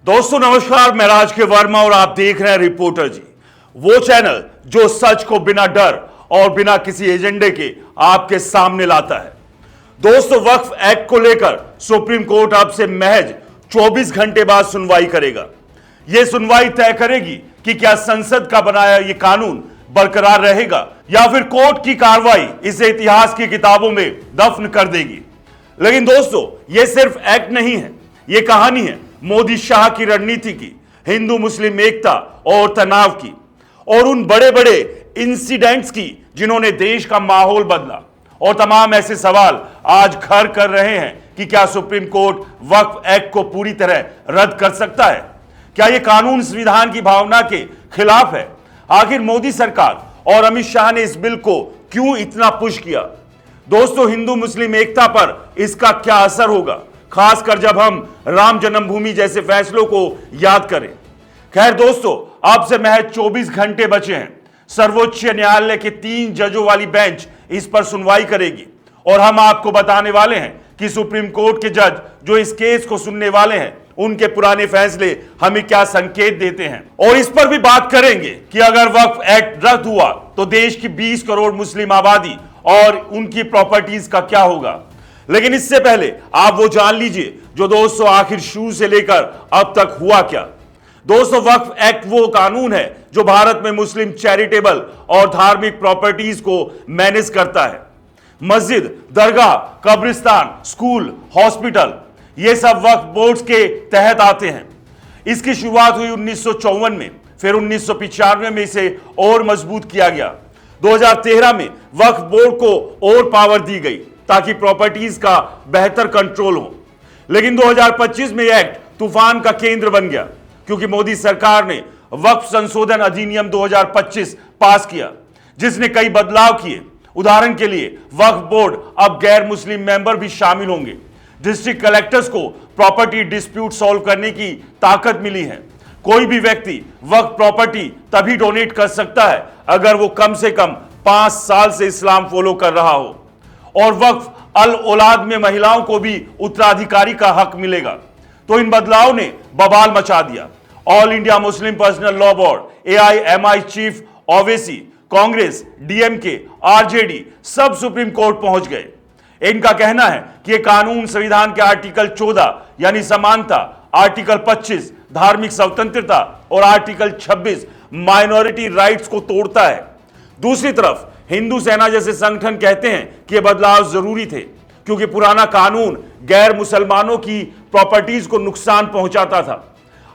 दोस्तों नमस्कार, मैं राज के वर्मा और आप देख रहे हैं रिपोर्टर जी, वो चैनल जो सच को बिना डर और बिना किसी एजेंडे के आपके सामने लाता है। दोस्तों वक्फ एक्ट को लेकर सुप्रीम कोर्ट अब से महज 24 घंटे बाद सुनवाई करेगा। यह सुनवाई तय करेगी कि क्या संसद का बनाया यह कानून बरकरार रहेगा या फिर कोर्ट की कार्रवाई इसे इतिहास की किताबों में दफन कर देगी। लेकिन दोस्तों यह सिर्फ एक्ट नहीं है, यह कहानी है मोदी शाह की रणनीति की, हिंदू मुस्लिम एकता और तनाव की, और उन बड़े बड़े इंसिडेंट्स की जिन्होंने देश का माहौल बदला। और तमाम ऐसे सवाल आज घर कर रहे हैं कि क्या सुप्रीम कोर्ट वक्फ एक्ट को पूरी तरह रद्द कर सकता है? क्या यह कानून संविधान की भावना के खिलाफ है? आखिर मोदी सरकार और अमित शाह ने इस बिल को क्यों इतना पुश किया? दोस्तों हिंदू मुस्लिम एकता पर इसका क्या असर होगा, खासकर जब हम राम जन्मभूमि जैसे फैसलों को याद करें। खैर दोस्तों, अब से महज 24 घंटे बचे हैं। सर्वोच्च न्यायालय के 3 जजों वाली बेंच इस पर सुनवाई करेगी और हम आपको बताने वाले हैं कि सुप्रीम कोर्ट के जज जो इस केस को सुनने वाले हैं उनके पुराने फैसले हमें क्या संकेत देते हैं। और इस पर भी बात करेंगे कि अगर वक्फ एक्ट रद्द हुआ तो देश की 20 करोड़ मुस्लिम आबादी और उनकी प्रॉपर्टीज का क्या होगा। लेकिन इससे पहले आप वो जान लीजिए जो दोस्तों आखिर शुरू से लेकर अब तक हुआ क्या। दोस्तों वक्फ एक्ट वो कानून है जो भारत में मुस्लिम चैरिटेबल और धार्मिक प्रॉपर्टीज को मैनेज करता है। मस्जिद, दरगाह, कब्रिस्तान, स्कूल, हॉस्पिटल, ये सब वक्फ बोर्ड के तहत आते हैं। इसकी शुरुआत हुई 1954 में, फिर 1995 में इसे और मजबूत किया गया। 2013 में वक्फ बोर्ड को और पावर दी गई ताकि प्रॉपर्टीज का बेहतर कंट्रोल हो। लेकिन 2025 में यह एक्ट तूफान का केंद्र बन गया क्योंकि मोदी सरकार ने वक्फ संशोधन अधिनियम 2025 पास किया जिसने कई बदलाव किए। उदाहरण के लिए वक्फ बोर्ड अब गैर मुस्लिम मेंबर भी शामिल होंगे। डिस्ट्रिक्ट कलेक्टर्स को प्रॉपर्टी डिस्प्यूट सॉल्व करने की ताकत मिली है। कोई भी व्यक्ति वक्फ प्रॉपर्टी तभी डोनेट कर सकता है अगर वो कम से कम 5 साल से इस्लाम फॉलो कर रहा हो। और वक्फ अल औलाद में महिलाओं को भी उत्तराधिकारी का हक मिलेगा। तो इन बदलाव ने बवाल मचा दिया। All India Muslim personal law board, AIMI chief Owaisi, Congress, DMK, RJD सब सुप्रीम कोर्ट पहुंच गए। इनका कहना है कि यह कानून संविधान के आर्टिकल 14 यानी समानता, आर्टिकल 25 धार्मिक स्वतंत्रता और आर्टिकल 26 माइनॉरिटी राइट्स को तोड़ता है। दूसरी तरफ हिंदू सेना जैसे संगठन कहते हैं कि ये बदलाव जरूरी थे क्योंकि पुराना कानून गैर मुसलमानों की प्रॉपर्टीज को नुकसान पहुंचाता था।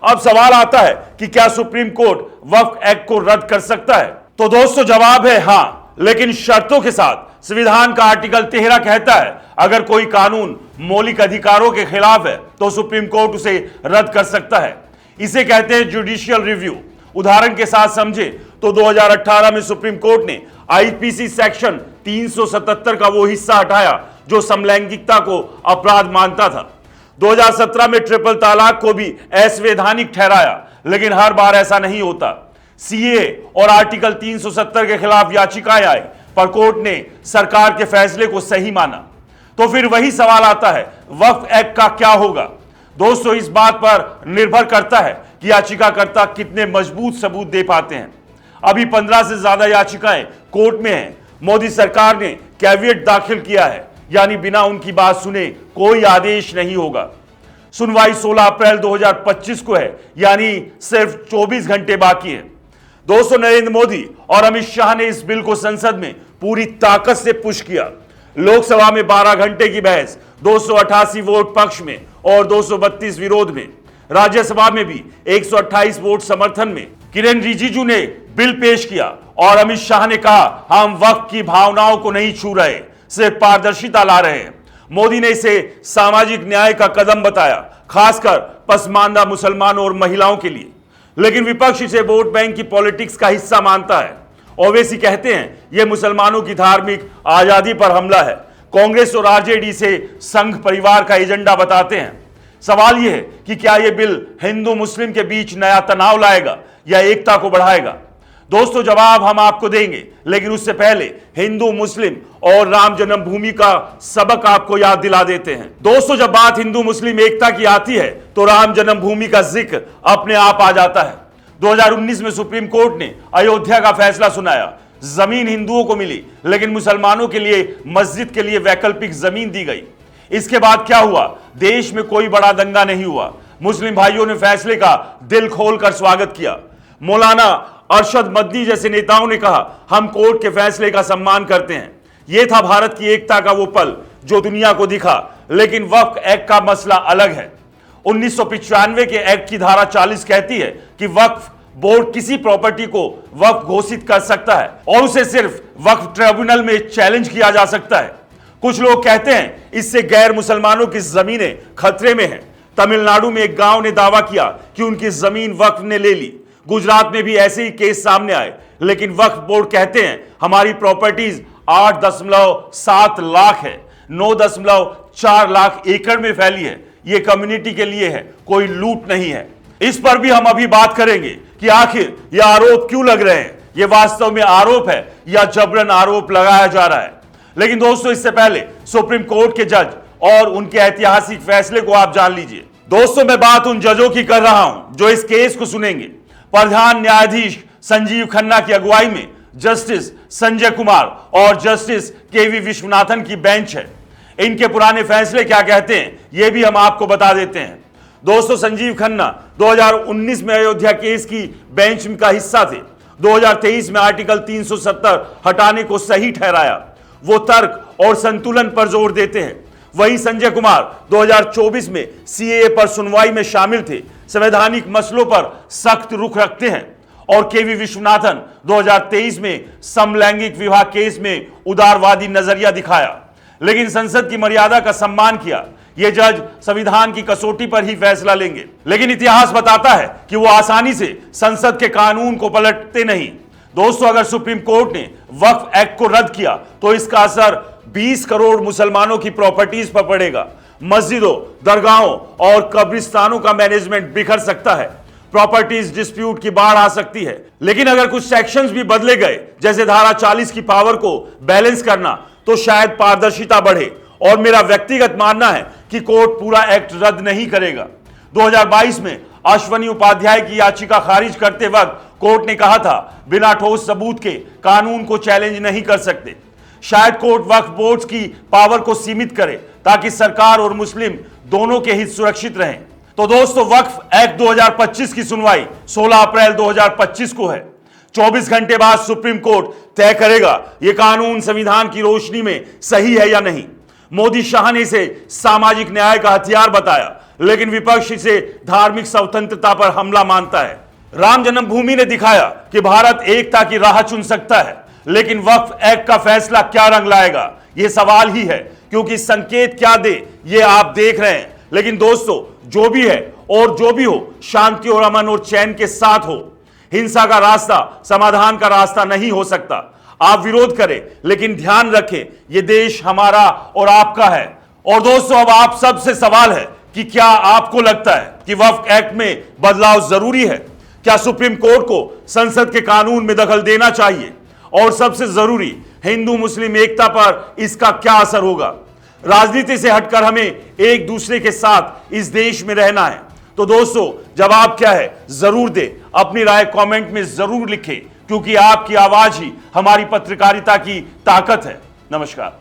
अब सवाल आता है कि क्या सुप्रीम कोर्ट वक्फ एक्ट को रद्द कर सकता है? तो दोस्तों जवाब है हां, लेकिन शर्तों के साथ। संविधान का आर्टिकल 13 कहता है अगर कोई कानून मौलिक अधिकारों के खिलाफ है तो सुप्रीम कोर्ट उसे रद्द कर सकता है। इसे कहते हैं जुडिशियल रिव्यू। उदाहरण के साथ समझे तो 2018 में सुप्रीम कोर्ट ने IPC सेक्शन 377 का वो हिस्सा हटाया जो समलैंगिकता को अपराध मानता था। 2017 में ट्रिपल तलाक को भी असंवैधानिक ठहराया, लेकिन हर बार ऐसा नहीं होता। CAA और आर्टिकल 370 के खिलाफ याचिकाएं आई पर कोर्ट ने सरकार के फैसले को सही माना। तो फिर वही सवाल आता है, वक्फ एक्ट का क्या होगा? दोस्तों इस बात पर निर्भर करता है कि याचिकाकर्ता कितने मजबूत सबूत दे पाते हैं। अभी 15 से ज्यादा याचिकाएं कोर्ट में हैं। मोदी सरकार ने कैविएट दाखिल किया है, यानी बिना उनकी बात सुने कोई आदेश नहीं होगा। सुनवाई 16 अप्रैल 2025 को है, यानी सिर्फ 24 घंटे बाकी है। दोस्तों नरेंद्र मोदी और अमित शाह ने इस बिल को संसद में पूरी ताकत से पुश किया। लोकसभा में 12 घंटे की बहस, 288 वोट पक्ष में और 232 विरोध में। राज्यसभा में भी 128 वोट समर्थन में। किरेन रिजिजू ने बिल पेश किया और अमित शाह ने कहा हम वक्फ की भावनाओं को नहीं छू रहे, सिर्फ पारदर्शिता ला रहे हैं। मोदी ने इसे सामाजिक न्याय का कदम बताया, खासकर पसमानदा मुसलमानों और महिलाओं के लिए। लेकिन विपक्ष इसे वोट बैंक की पॉलिटिक्स का हिस्सा मानता है। ओवैसी कहते हैं यह मुसलमानों की धार्मिक आजादी पर हमला है। कांग्रेस और RJD से संघ परिवार का एजेंडा बताते हैं। सवाल यह है कि क्या यह बिल हिंदू मुस्लिम के बीच नया तनाव लाएगा या एकता को बढ़ाएगा? दोस्तों जवाब हम आपको देंगे, लेकिन उससे पहले हिंदू मुस्लिम और राम जन्मभूमि का सबक आपको याद दिला देते हैं। दोस्तों जब बात हिंदू मुस्लिम एकता की आती है तो राम जन्मभूमि का जिक्र अपने आप आ जाता है। 2019 में सुप्रीम कोर्ट ने अयोध्या का फैसला सुनाया। जमीन हिंदुओं को मिली, लेकिन मुसलमानों के लिए मस्जिद के लिए वैकल्पिक जमीन दी गई। इसके बाद क्या हुआ? देश में कोई बड़ा दंगा नहीं हुआ। मुस्लिम भाइयों ने फैसले का दिल खोलकर स्वागत किया। मौलाना अरशद मदनी जैसे नेताओं ने कहा, हम कोर्ट के फैसले का सम्मान करते हैं। यह था भारत की एकता का वो पल जो दुनिया को दिखा। लेकिन वक्फ एक्ट का मसला अलग है। 1995 के एक्ट की धारा 40 कहती है कि वक्फ बोर्ड किसी प्रॉपर्टी को वक्फ घोषित कर सकता है और उसे सिर्फ वक्फ ट्रिब्यूनल में चैलेंज किया जा सकता है। कुछ लोग कहते हैं इससे गैर मुसलमानों की जमीनें खतरे में हैं। तमिलनाडु में एक गांव ने दावा किया कि उनकी जमीन वक्फ ने ले ली। गुजरात में भी ऐसे ही केस सामने आए, लेकिन वक्फ बोर्ड कहते हैं हमारी प्रॉपर्टीज 8.7 लाख है, 9.4 लाख एकड़ में फैली है। ये कम्युनिटी के लिए है, कोई लूट नहीं है। इस पर भी हम अभी बात करेंगे कि आखिर ये आरोप क्यों लग रहे हैं, ये वास्तव में आरोप है या जबरन आरोप लगाया जा रहा है। लेकिन दोस्तों इससे पहले सुप्रीम कोर्ट के जज और उनके ऐतिहासिक फैसले को आप जान लीजिए। दोस्तों मैं बात उन जजों की कर रहा हूं जो इस केस को सुनेंगे। प्रधान न्यायाधीश संजीव खन्ना की अगुवाई में जस्टिस संजय कुमार और जस्टिस केवी विश्वनाथन की बेंच है। इनके पुराने फैसले क्या कहते हैं यह भी हम आपको बता देते हैं। दोस्तों संजीव खन्ना 2019 में अयोध्या केस की बेंच का हिस्सा थे। 2023 में आर्टिकल 370 हटाने को सही ठहराया। वो तर्क और संतुलन पर जोर देते हैं। वहीं संजय कुमार 2024 में सीएए पर सुनवाई में शामिल थे, संवैधानिक मसलों पर सख्त रुख रखते हैं। और केवी विश्वनाथन 2023 में समलैंगिक विवाह केस में उदारवादी नजरिया दिखाया, लेकिन संसद की मर्यादा का सम्मान किया। ये जज संविधान की कसौटी पर ही फैसला लेंगे, लेकिन इतिहास बताता है कि वो आसानी से संसद के कानून को पलटते नहीं। दोस्तों अगर सुप्रीम कोर्ट ने वक्फ एक्ट को रद्द किया तो इसका असर 20 करोड़ मुसलमानों की प्रॉपर्टीज पर पड़ेगा। मस्जिदों, दरगाहों और कब्रिस्तानों का मैनेजमेंट बिखर सकता है। प्रॉपर्टीज डिस्प्यूट की बाढ़ आ सकती है। लेकिन अगर कुछ सेक्शंस भी बदले गए, जैसे धारा 40 की पावर को बैलेंस करना, तो शायद पारदर्शिता बढ़े। और मेरा व्यक्तिगत मानना है कि कोर्ट पूरा एक्ट रद्द नहीं करेगा। 2022 में अश्वनी उपाध्याय की याचिका खारिज करते वक्त कोर्ट ने कहा था बिना ठोस सबूत के कानून को चैलेंज नहीं कर सकते। शायद कोर्ट वक्फ बोर्ड की पावर को सीमित करे ताकि सरकार और मुस्लिम दोनों के हित सुरक्षित रहें। तो दोस्तों वक्फ एक्ट 2025 की सुनवाई 16 अप्रैल 2025 को है। 24 घंटे बाद सुप्रीम कोर्ट तय करेगा यह कानून संविधान की रोशनी में सही है या नहीं। मोदी शाह ने इसे सामाजिक न्याय का हथियार बताया, लेकिन विपक्ष इसे धार्मिक स्वतंत्रता पर हमला मानता है। राम जन्मभूमि ने दिखाया कि भारत एकता की राह चुन सकता है, लेकिन वक्फ एक्ट का फैसला क्या रंग लाएगा यह सवाल ही है, क्योंकि संकेत क्या दे ये आप देख रहे हैं। लेकिन दोस्तों जो भी है और जो भी हो, शांति और अमन और चैन के साथ हो। हिंसा का रास्ता समाधान का रास्ता नहीं हो सकता। आप विरोध करें, लेकिन ध्यान रखें ये देश हमारा और आपका है। और दोस्तों अब आप सबसे सवाल है कि क्या आपको लगता है कि वक्फ एक्ट में बदलाव जरूरी है? क्या सुप्रीम कोर्ट को संसद के कानून में दखल देना चाहिए? और सबसे जरूरी, हिंदू मुस्लिम एकता पर इसका क्या असर होगा? राजनीति से हटकर हमें एक दूसरे के साथ इस देश में रहना है। तो दोस्तों जवाब क्या है जरूर दें, अपनी राय कमेंट में जरूर लिखें, क्योंकि आपकी आवाज ही हमारी पत्रकारिता की ताकत है। नमस्कार।